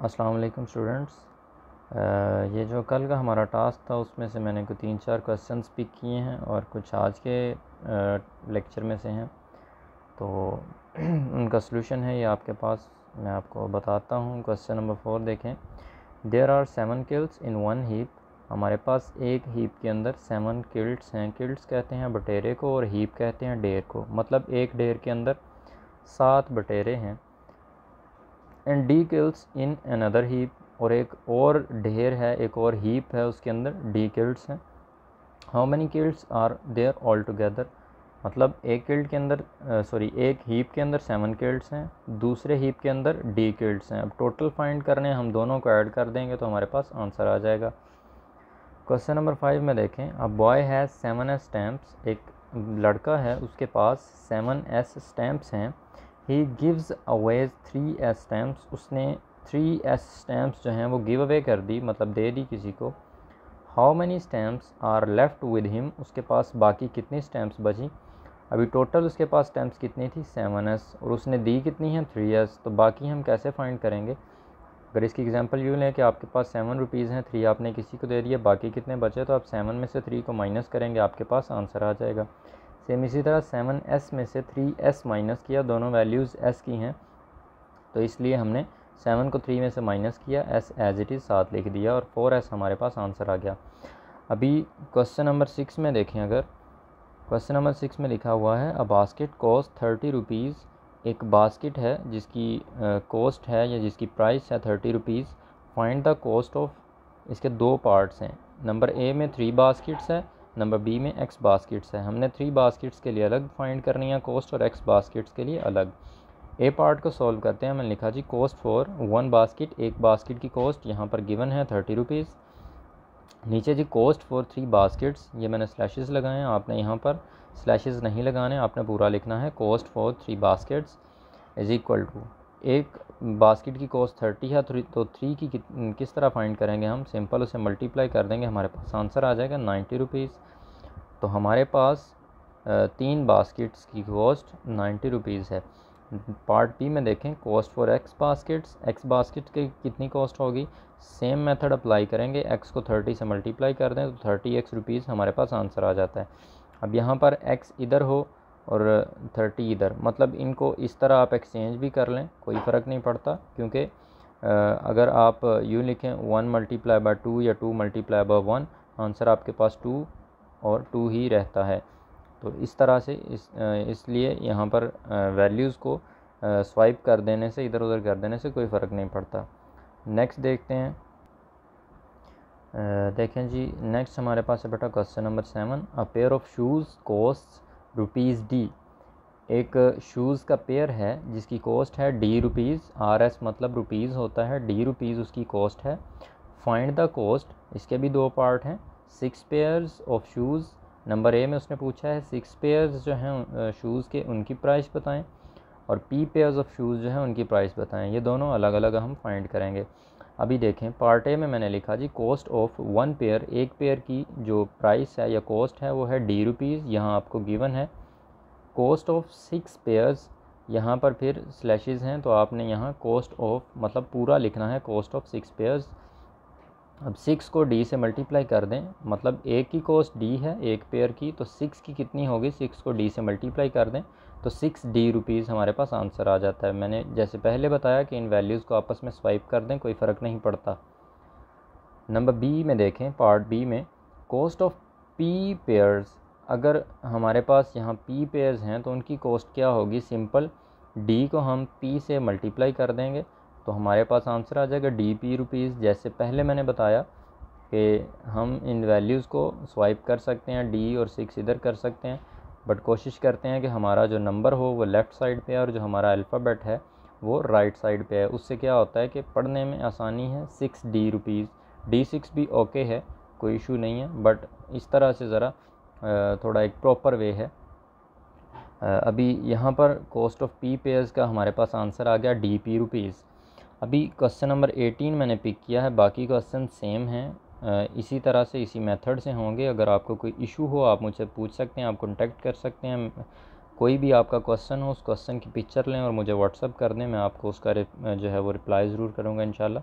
अस्सलाम वालेकुम स्टूडेंट्स। ये जो कल का हमारा टास्क था उसमें से मैंने कुछ 3-4 क्वेश्चंस पिक किए हैं और कुछ आज के लेक्चर में से हैं, तो उनका सलूशन है ये आपके पास, मैं आपको बताता हूँ। क्वेश्चन नंबर 4 देखें। There are 7 quilts in one heap. हमारे पास एक हीप के अंदर 7 किल्ट्स हैं। किल्ट्स कहते हैं बटेरे को और हीप कहते हैं ढेर को, मतलब एक ढेर के अंदर 7 बटेरे हैं। And D quilts in another heap, और एक और ढेर है, एक और हीप है, उसके अंदर डी किल्ट्स हैं। How many quilts are there all together, मतलब एक किल्ट के अंदर एक हीप के अंदर 7 किल्ट्स हैं, दूसरे हीप के अंदर डी किल्ट्स हैं। अब टोटल फाइंड करने, हम दोनों को ऐड कर देंगे तो हमारे पास आंसर आ जाएगा। क्वेश्चन नंबर 5 में देखें। A boy has 7 stamps. एक लड़का है, उसके पास 7 स्टैम्प्स हैं। He gives away 3 stamps. उसने 3 स्टैम्प्स जो हैं वो गिव अवे कर दी, मतलब दे दी किसी को। How many stamps are left with him, उसके पास बाकी कितनी स्टैम्प्स बची। अभी टोटल उसके पास स्टैम्प्स कितनी थी 7 और उसने दी कितनी है 3 तो बाकी हम कैसे फाइंड करेंगे। अगर इसकी एग्जांपल यूँ लें कि आपके पास 7 रुपीज़ हैं, 3 आपने किसी को दे दिए, बाकी कितने बचे, तो आप 7 में से 3 को माइनस करेंगे, आपके पास आंसर आ जाएगा। सेम इसी तरह 7s में से 3s माइनस किया, दोनों वैल्यूज़ s की हैं, तो इसलिए हमने 7 को 3 में से माइनस किया, s एज इट इज़ 7 लिख दिया और 4s हमारे पास आंसर आ गया। अभी क्वेश्चन नंबर 6 में देखें। अगर क्वेश्चन नंबर 6 में लिखा हुआ है अ बास्केट कॉस्ट 30 रुपीज़। एक बास्केट है जिसकी कॉस्ट है या जिसकी प्राइस है 30 rupees. Find the cost of, इसके 2 पार्ट्स हैं। नंबर ए में 3 बास्केट्स है, नंबर बी में x बास्केट्स है। हमने 3 बास्केट्स के लिए अलग फाइंड करनी है कॉस्ट और x बास्केट्स के लिए अलग। ए पार्ट को सॉल्व करते हैं। मैंने लिखा जी कॉस्ट फॉर 1 बास्केट, एक बास्केट की कॉस्ट यहाँ पर गिवन है 30 रुपीज़। नीचे जी कॉस्ट फॉर 3 बास्केट्स, ये मैंने स्लैशेस लगाए हैं, आपने यहाँ पर स्लैशेस नहीं लगाने, आपने पूरा लिखना है। Cost for 3 baskets is equal to, एक बास्केट की कॉस्ट 30 है तो 3 की किस तरह फाइंड करेंगे हम, सिंपल उसे मल्टीप्लाई कर देंगे, हमारे पास आंसर आ जाएगा 90 रुपीज़। तो हमारे पास 3 बास्केट्स की कॉस्ट 90 रुपीज़ है। पार्ट बी में देखें। Cost for x baskets, x basket की कितनी कॉस्ट होगी, सेम मेथड अप्लाई करेंगे, एक्स को 30 से मल्टीप्लाई कर दें तो 30x रुपीज़ हमारे पास आंसर आ जाता है। अब यहाँ पर x इधर हो और 30 इधर, मतलब इनको इस तरह आप एक्सचेंज भी कर लें, कोई फ़र्क नहीं पड़ता, क्योंकि अगर आप यूँ लिखें 1 मल्टीप्लाई बाय 2 या 2 मल्टीप्लाई बाय 1, आंसर आपके पास 2 और 2 ही रहता है। तो इस तरह से इसलिए यहाँ पर वैल्यूज़ को स्वाइप कर देने से, इधर उधर कर देने से कोई फ़र्क नहीं पड़ता। नेक्स्ट देखते हैं। देखें जी, नेक्स्ट हमारे पास है बेटा question number 7। A pair of shoes cost rupees D. एक शूज़ का पेयर है जिसकी कॉस्ट है डी रुपीज़, RS मतलब रुपीज़ होता है, डी रुपीज़ उसकी कॉस्ट है। फाइंड द कॉस्ट, इसके भी 2 पार्ट हैं। 6 pairs of shoes, number A में उसने पूछा है 6 पेयर्स जो हैं शूज़ के, उनकी प्राइस बताएं, और P पेयर्स ऑफ शूज़ जो हैं उनकी प्राइस बताएं। ये दोनों अलग अलग हम फाइंड करेंगे। अभी देखें, पार्ट ए में मैंने लिखा जी कॉस्ट ऑफ 1 पेयर, एक पेयर की जो प्राइस है या कॉस्ट है वो है डी रुपीज़, यहाँ आपको गिवन है। कॉस्ट ऑफ 6 पेयर्स, यहाँ पर फिर स्लैशेस हैं तो आपने यहाँ कॉस्ट ऑफ मतलब पूरा लिखना है, कॉस्ट ऑफ 6 पेयर्स। अब 6 को डी से मल्टीप्लाई कर दें, मतलब एक की कॉस्ट डी है एक पेयर की, तो 6 की कितनी होगी, 6 को डी से मल्टीप्लाई कर दें तो 6 डी रुपीज़ हमारे पास आंसर आ जाता है। मैंने जैसे पहले बताया कि इन वैल्यूज़ को आपस में स्वाइप कर दें, कोई फ़र्क नहीं पड़ता। नंबर बी में देखें, पार्ट बी में कॉस्ट ऑफ पी पेयर्स, अगर हमारे पास यहाँ पी पेयर्स हैं तो उनकी कॉस्ट क्या होगी, सिंपल डी को हम पी से मल्टीप्लाई कर देंगे तो हमारे पास आंसर आ जाएगा डी पी रुपीज़। जैसे पहले मैंने बताया कि हम इन वैल्यूज़ को स्वाइप कर सकते हैं, डी और 6 इधर कर सकते हैं, बट कोशिश करते हैं कि हमारा जो नंबर हो वो लेफ़्ट साइड पे है और जो हमारा अल्फ़ाबेट है वो राइट साइड पे है। उससे क्या होता है कि पढ़ने में आसानी है। 6 डी रुपीज़, D6 भी ओके है, कोई इशू नहीं है, बट इस तरह से ज़रा थोड़ा एक प्रॉपर वे है। अभी यहाँ पर कॉस्ट ऑफ पी पेयर्स का हमारे पास आंसर आ गया डी पी रुपीज़। अभी क्वेश्चन नंबर 18 मैंने पिक किया है, बाकी क्वेश्चन सेम हैं, इसी तरह से इसी मेथड से होंगे। अगर आपको कोई इशू हो आप मुझसे पूछ सकते हैं, आप कॉन्टैक्ट कर सकते हैं, कोई भी आपका क्वेश्चन हो उस क्वेश्चन की पिक्चर लें और मुझे व्हाट्सअप कर दें, मैं आपको उसका जो है वो रिप्लाई ज़रूर करूँगा इंशाल्लाह।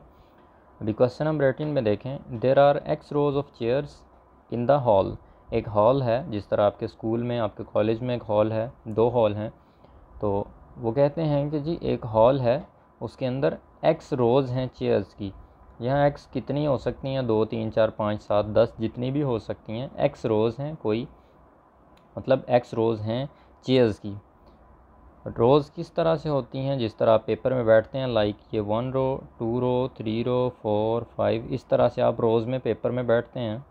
अभी क्वेश्चन नंबर 18 में देखें, there are X rows of chairs in the hall. एक हॉल है, जिस तरह आपके स्कूल में, आपके कॉलेज में एक हॉल है, 2 हॉल हैं, तो वो कहते हैं कि जी एक हॉल है, उसके अंदर एक्स रोज़ हैं चेयर्स की। यहाँ एक्स कितनी हो सकती हैं? 2, 3, 4, 5, 7, 10 जितनी भी हो सकती हैं, एक्स रोज़ हैं कोई, मतलब एक्स रोज़ हैं चेयर्स की। रोज़ किस तरह से होती हैं? जिस तरह आप पेपर में बैठते हैं, लाइक ये 1 रो, 2 रो, 3 रो, 4, 5, इस तरह से आप रोज़ में पेपर में बैठते हैं,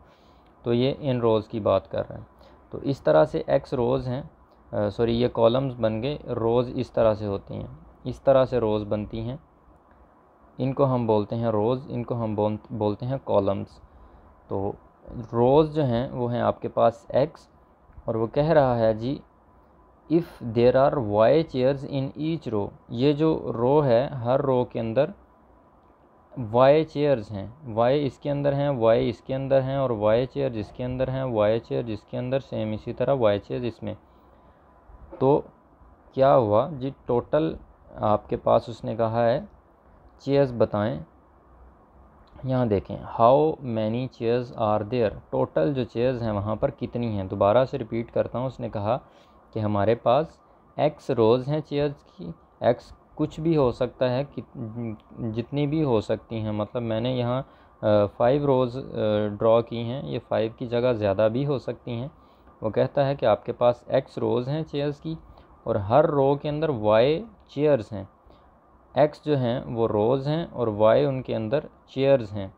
तो ये इन रोज़ की बात कर रहे हैं। तो इस तरह से एक्स रोज़ हैं, सॉरी ये कॉलम्स बन गए। रोज़ इस तरह से होती हैं, इस तरह से रोज़ बनती हैं, इनको हम बोलते हैं रोज़, इनको हम बोलते हैं कॉलम्स। तो रोज़ जो हैं वो हैं आपके पास एक्स, और वो कह रहा है जी if there are Y chairs in each row. ये जो रो है, हर रो के अंदर वाई चेयर्स हैं, वाई इसके अंदर हैं, वाई इसके अंदर हैं, और वाई चेयर जिसके अंदर हैं, वाई चेयर जिसके अंदर, सेम इसी तरह वाई चेयर इसमें। तो क्या हुआ जी, टोटल आपके पास उसने कहा है चेयर्स बताएं। यहाँ देखें, how many chairs are there, total जो चेयर्स हैं वहाँ पर कितनी हैं। दोबारा से रिपीट करता हूँ, उसने कहा कि हमारे पास एक्स रोज़ हैं चेयर्स की, एक्स कुछ भी हो सकता है कि जितनी भी हो सकती हैं, मतलब मैंने यहाँ 5 रोज़ ड्रॉ की हैं, ये 5 की जगह ज़्यादा भी हो सकती हैं। वो कहता है कि आपके पास एक्स रोज़ हैं चेयर्स की, और हर रो के अंदर वाई चेयर्स हैं। एक्स जो हैं वो रोज़ हैं और वाई उनके अंदर चेयर्स हैं।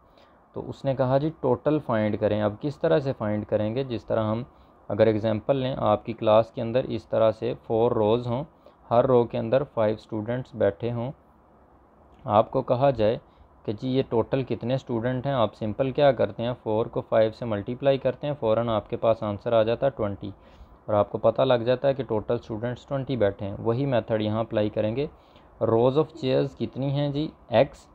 तो उसने कहा जी टोटल फाइंड करें। अब किस तरह से फाइंड करेंगे? जिस तरह हम अगर एग्जांपल लें, आपकी क्लास के अंदर इस तरह से 4 रोज़ हों, हर रो के अंदर 5 स्टूडेंट्स बैठे हों, आपको कहा जाए कि जी ये टोटल कितने स्टूडेंट हैं। आप सिंपल क्या करते हैं, 4 को 5 से मल्टीप्लाई करते हैं, फ़ौरन आपके पास आंसर आ जाता है 20, और आपको पता लग जाता है कि टोटल स्टूडेंट्स 20 बैठे हैं। वही मेथड यहाँ अप्लाई करेंगे। रोज़ ऑफ चेयर्स कितनी हैं जी? एक्स।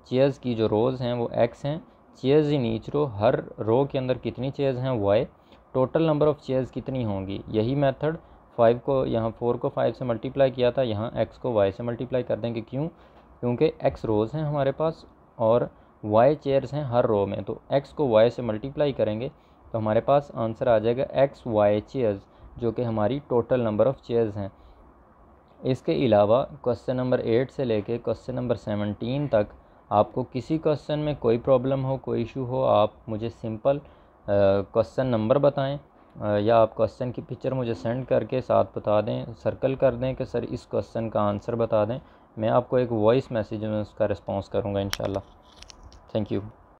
चेयर्स की जो रोज़ हैं वो एक्स हैं। चेयर्स इन ईच रो, हर रो के अंदर कितनी चेयर्स हैं? Y. Total number of chairs कितनी होंगी? यही मेथड 5 को यहाँ 4 को 5 से मल्टीप्लाई किया था, यहाँ एक्स को वाई से मल्टीप्लाई कर देंगे। क्यों? क्योंकि एक्स रोज़ हैं हमारे पास और वाई चेयर्स हैं हर रो में। तो एक्स को वाई से मल्टीप्लाई करेंगे तो हमारे पास आंसर आ जाएगा एक्स वाई चेयर्स, जो कि हमारी टोटल नंबर ऑफ़ चेयर्स हैं। इसके अलावा क्वेश्चन नंबर 8 से लेके क्वेश्चन नंबर 17 तक आपको किसी क्वेश्चन में कोई प्रॉब्लम हो, कोई इशू हो, आप मुझे सिंपल क्वेश्चन नंबर बताएं, या आप क्वेश्चन की पिक्चर मुझे सेंड करके साथ बता दें, सर्कल कर दें कि सर इस क्वेश्चन का आंसर बता दें। मैं आपको एक वॉइस मैसेज में उसका रिस्पॉन्स करूँगा इंशाल्लाह। Thank you.